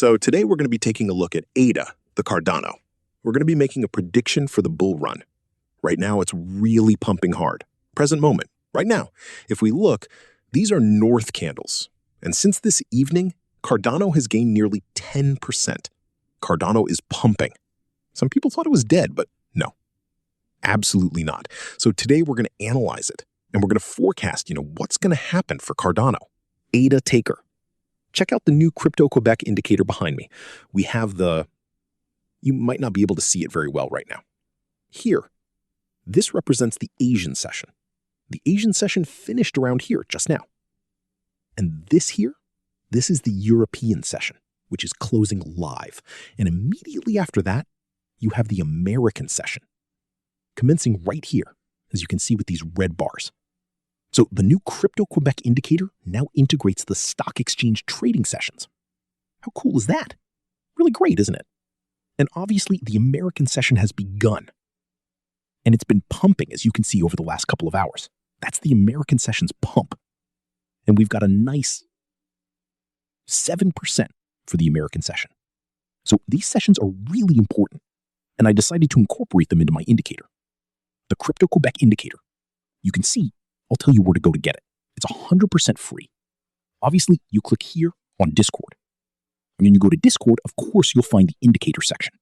So today we're going to be taking a look at ADA, the Cardano. We're going to be making a prediction for the bull run. Right now, it's really pumping hard. Present moment, right now. If we look, these are north candles. And since this evening, Cardano has gained nearly 10%. Cardano is pumping. Some people thought it was dead, but no, absolutely not. So today we're going to analyze it, and we're going to forecast, what's going to happen for Cardano. ADA taker. Check out the new Crypto-Quebec indicator behind me. We have you might not be able to see it very well right now. Here, this represents the Asian session. The Asian session finished around here just now. And this here, this is the European session, which is closing live. And immediately after that, you have the American session, commencing right here, as you can see with these red bars. So the new Crypto-Quebec indicator now integrates the stock exchange trading sessions. How cool is that? Really great, isn't it? And obviously, the American session has begun. And it's been pumping, as you can see, over the last couple of hours. That's the American session's pump. And we've got a nice 7% for the American session. So these sessions are really important, and I decided to incorporate them into my indicator. The Crypto-Quebec indicator. You can see, I'll tell you where to go to get it. It's 100% free. Obviously, you click here on Discord. And then you go to Discord, of course, you'll find the indicator section,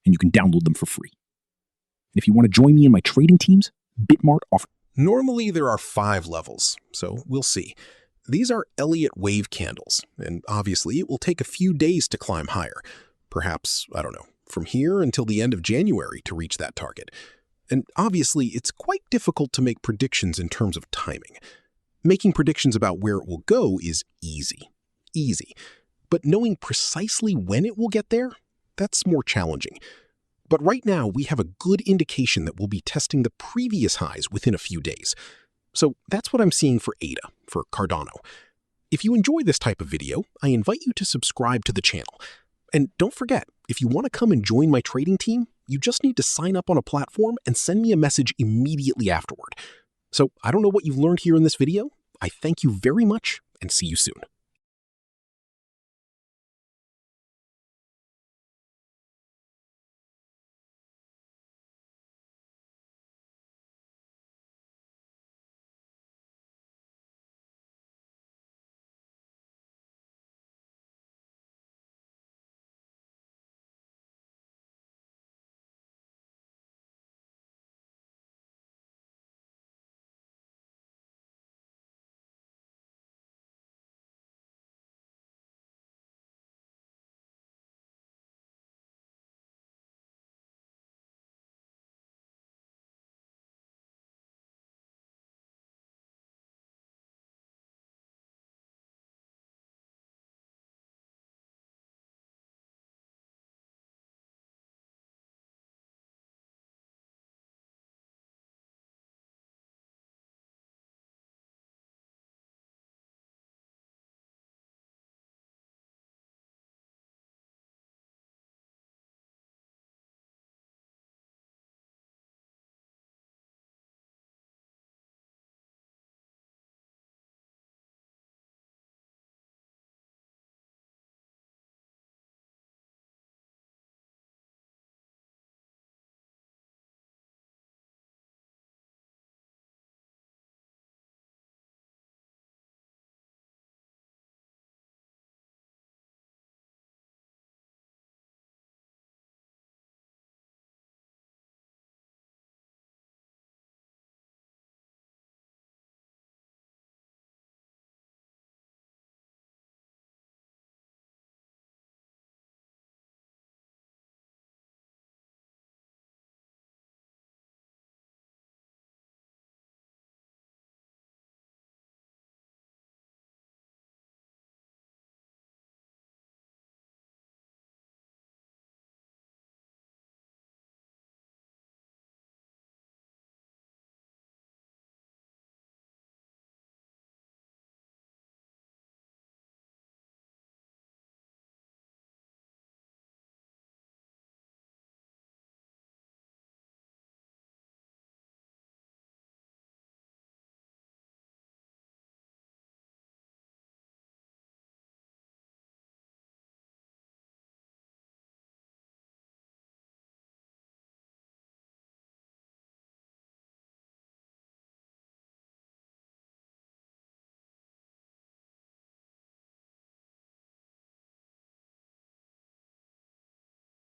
and you can download them for free. And if you want to join me in my trading teams, Bitmart offers. Normally, there are 5 levels, so we'll see. These are Elliott wave candles, and obviously, it will take a few days to climb higher. Perhaps, from here until the end of January to reach that target. And obviously, it's quite difficult to make predictions in terms of timing. Making predictions about where it will go is easy. But knowing precisely when it will get there, that's more challenging. But right now, we have a good indication that we'll be testing the previous highs within a few days. So that's what I'm seeing for ADA, for Cardano. If you enjoy this type of video, I invite you to subscribe to the channel. And don't forget, if you want to come and join my trading team, you just need to sign up on a platform and send me a message immediately afterward. So I don't know what you've learned here in this video. I thank you very much and see you soon.